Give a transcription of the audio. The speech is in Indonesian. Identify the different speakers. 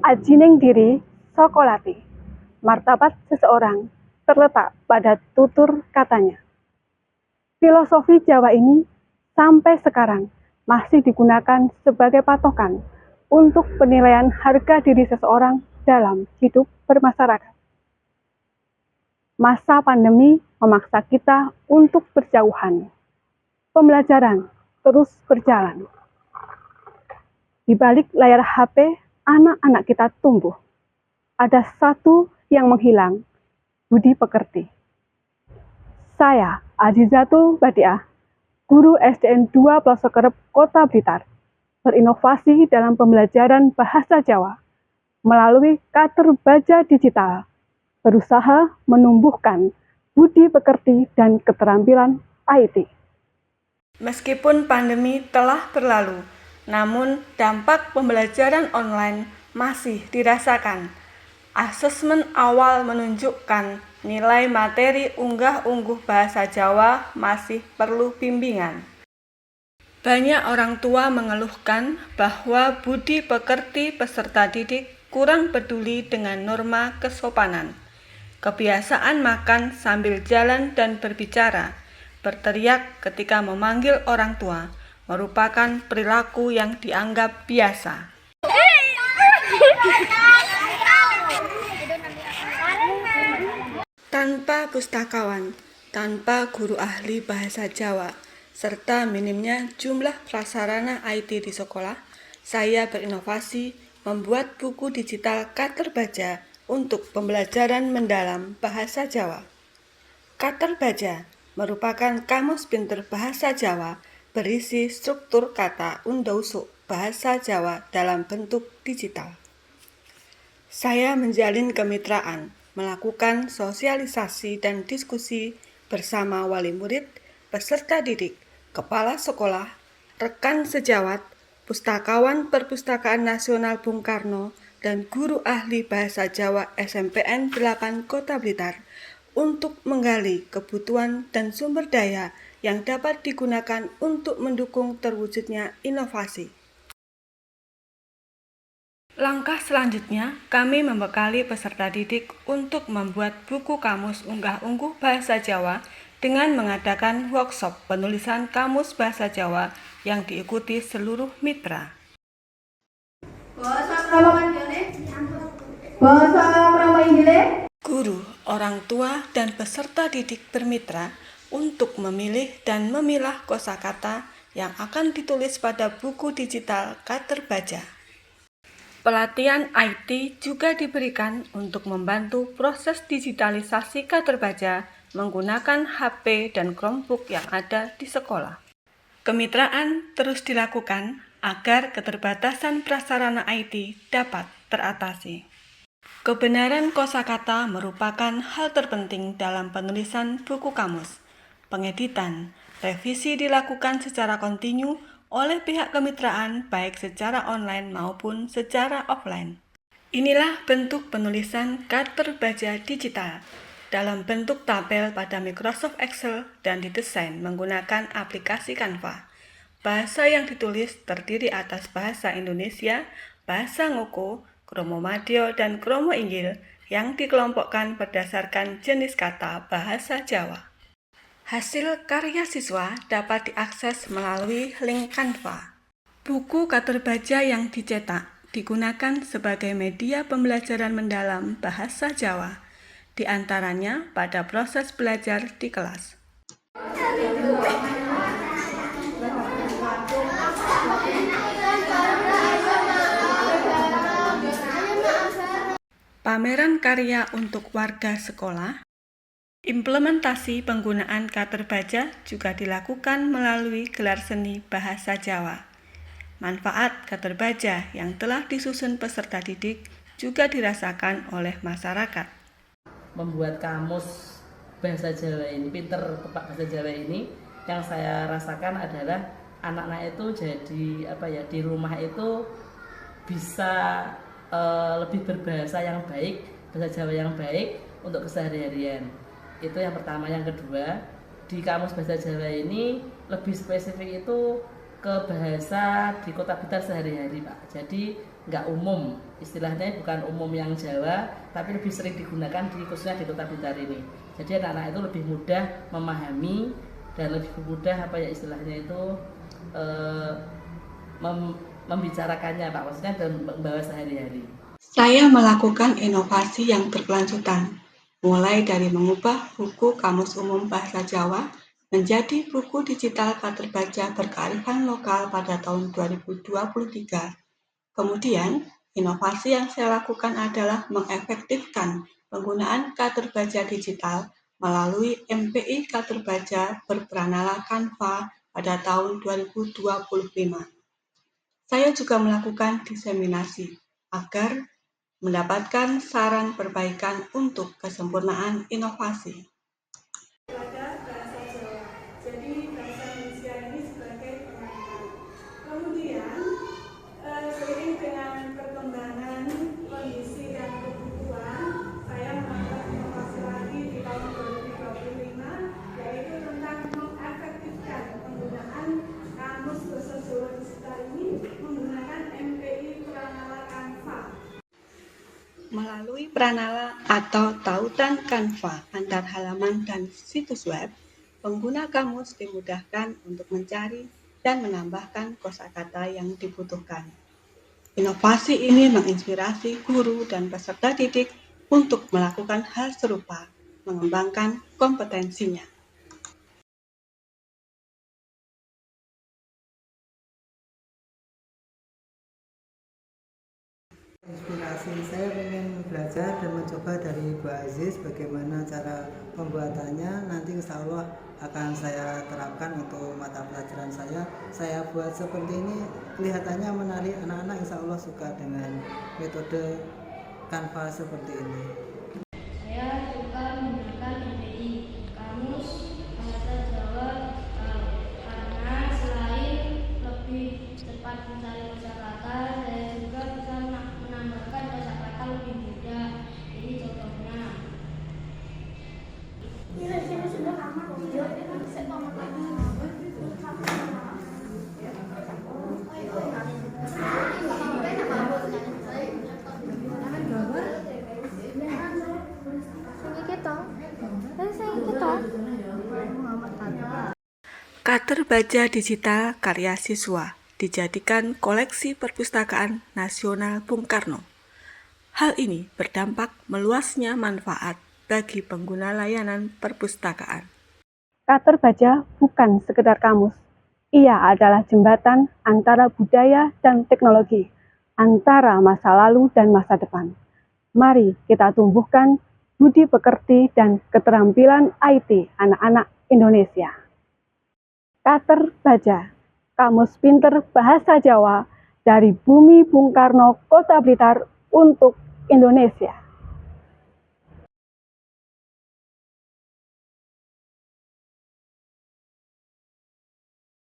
Speaker 1: Ajining diri Sokolati, martabat seseorang terletak pada tutur katanya. Filosofi Jawa ini sampai sekarang masih digunakan sebagai patokan untuk penilaian harga diri seseorang dalam hidup bermasyarakat. Masa pandemi memaksa kita untuk berjauhan. Pembelajaran terus berjalan. Di balik layar HP, anak-anak kita tumbuh. Ada satu yang menghilang, budi pekerti. Saya, Azizatul Badiah, guru SDN 2 Plosokerep, Kota Blitar, berinovasi dalam pembelajaran bahasa Jawa melalui Katerbaja Digital, berusaha menumbuhkan budi pekerti dan keterampilan IT.
Speaker 2: Meskipun pandemi telah berlalu, namun dampak pembelajaran online masih dirasakan. Asesmen awal menunjukkan nilai materi unggah-ungguh bahasa Jawa masih perlu bimbingan. Banyak orang tua mengeluhkan bahwa budi pekerti peserta didik kurang peduli dengan norma kesopanan. Kebiasaan makan sambil jalan dan berbicara, berteriak ketika memanggil orang tua, merupakan perilaku yang dianggap biasa. Tanpa pustakawan, tanpa guru ahli bahasa Jawa, serta minimnya jumlah prasarana IT di sekolah, saya berinovasi membuat buku digital Katerbaja untuk pembelajaran mendalam bahasa Jawa. Katerbaja merupakan kamus pinter bahasa Jawa berisi struktur kata undausuk bahasa Jawa dalam bentuk digital. Saya menjalin kemitraan, melakukan sosialisasi dan diskusi bersama wali murid, peserta didik, kepala sekolah, rekan sejawat, pustakawan Perpustakaan Nasional Bung Karno, dan guru ahli bahasa Jawa SMPN 8 Kota Blitar untuk menggali kebutuhan dan sumber daya yang dapat digunakan untuk mendukung terwujudnya inovasi. Langkah selanjutnya, kami membekali peserta didik untuk membuat buku kamus unggah-ungguh bahasa Jawa dengan mengadakan workshop penulisan kamus bahasa Jawa yang diikuti seluruh mitra. Guru, orang tua, dan peserta didik bermitra untuk memilih dan memilah kosakata yang akan ditulis pada buku digital Katerbaja. Pelatihan IT juga diberikan untuk membantu proses digitalisasi Katerbaja menggunakan HP dan Chromebook yang ada di sekolah. Kemitraan terus dilakukan agar keterbatasan prasarana IT dapat teratasi. Kebenaran kosakata merupakan hal terpenting dalam penulisan buku kamus. Pengeditan, revisi dilakukan secara kontinu oleh pihak kemitraan baik secara online maupun secara offline. Inilah bentuk penulisan Katerbaja digital dalam bentuk tabel pada Microsoft Excel dan didesain menggunakan aplikasi Canva. Bahasa yang ditulis terdiri atas bahasa Indonesia, bahasa Ngoko, Kromo Madya, dan Kromo Inggil yang dikelompokkan berdasarkan jenis kata bahasa Jawa. Hasil karya siswa dapat diakses melalui link Canva. Buku Katerbaja yang dicetak digunakan sebagai media pembelajaran mendalam bahasa Jawa, di antaranya pada proses belajar di kelas. Pameran karya untuk warga sekolah. Implementasi penggunaan Katerbaja juga dilakukan melalui gelar seni bahasa Jawa. Manfaat Katerbaja yang telah disusun peserta didik juga dirasakan oleh masyarakat.
Speaker 3: Membuat kamus bahasa Jawa ini, pinter bahasa Jawa ini, yang saya rasakan adalah anak-anak itu jadi di rumah itu bisa lebih berbahasa yang baik, bahasa Jawa yang baik untuk keseharian. Itu yang pertama. Yang kedua, di kamus bahasa Jawa ini lebih spesifik itu ke bahasa di Kota Blitar sehari-hari, Pak. Jadi nggak umum. istilahnya bukan umum yang Jawa, tapi lebih sering digunakan khususnya di Kota Blitar ini. Jadi anak-anak itu lebih mudah memahami dan lebih mudah istilahnya itu membicarakannya Pak, maksudnya dan membawa sehari-hari.
Speaker 1: Saya melakukan inovasi yang berkelanjutan, mulai dari mengubah buku Kamus Umum Bahasa Jawa menjadi buku digital Katerbaja berkearifan lokal pada tahun 2023. Kemudian, inovasi yang saya lakukan adalah mengefektifkan penggunaan Katerbaja digital melalui MPI Katerbaja berperanala Canva pada tahun 2025. Saya juga melakukan diseminasi agar mendapatkan saran perbaikan untuk kesempurnaan inovasi. Belajar bahasa Jawa, jadi bahasa Indonesia ini sebagai pengantar. Kemudian, seiring dengan perkembangan kondisi dan kebutuhan, saya melakukan inovasi lagi di tahun 2025, yaitu tentang mengefektifkan penggunaan kamus bahasa Jawa digital ini menggunakan MPI Pranala Canva. Melalui Pranala atau tautan Canva antar halaman dan situs web, pengguna kamus dimudahkan untuk mencari dan menambahkan kosakata yang dibutuhkan. Inovasi ini menginspirasi guru dan peserta didik untuk melakukan hal serupa, mengembangkan kompetensinya.
Speaker 4: Inspirasi saya ingin belajar dan mencoba dari Bu Aziz bagaimana cara pembuatannya. Nanti insya Allah akan saya terapkan untuk mata pelajaran saya. Saya buat seperti ini kelihatannya menarik, anak-anak insya Allah suka dengan metode Canva seperti ini.
Speaker 5: Saya suka menggunakan MPI Kamus Bahasa Jawa karena selain lebih cepat mencari kosakata, saya juga bisa menambahkan kosakata lebih mudah. Ini contohnya.
Speaker 2: Katerbaja digital karya siswa dijadikan koleksi perpustakaan nasional Bung Karno. Hal ini berdampak meluasnya manfaat bagi pengguna layanan perpustakaan.
Speaker 1: Katerbaja bukan sekedar kamus, ia adalah jembatan antara budaya dan teknologi, antara masa lalu dan masa depan. Mari kita tumbuhkan budi pekerti dan keterampilan IT anak-anak Indonesia. Katerbaja, Kamus Pinter Bahasa Jawa dari Bumi Bung Karno, Kota Blitar untuk Indonesia.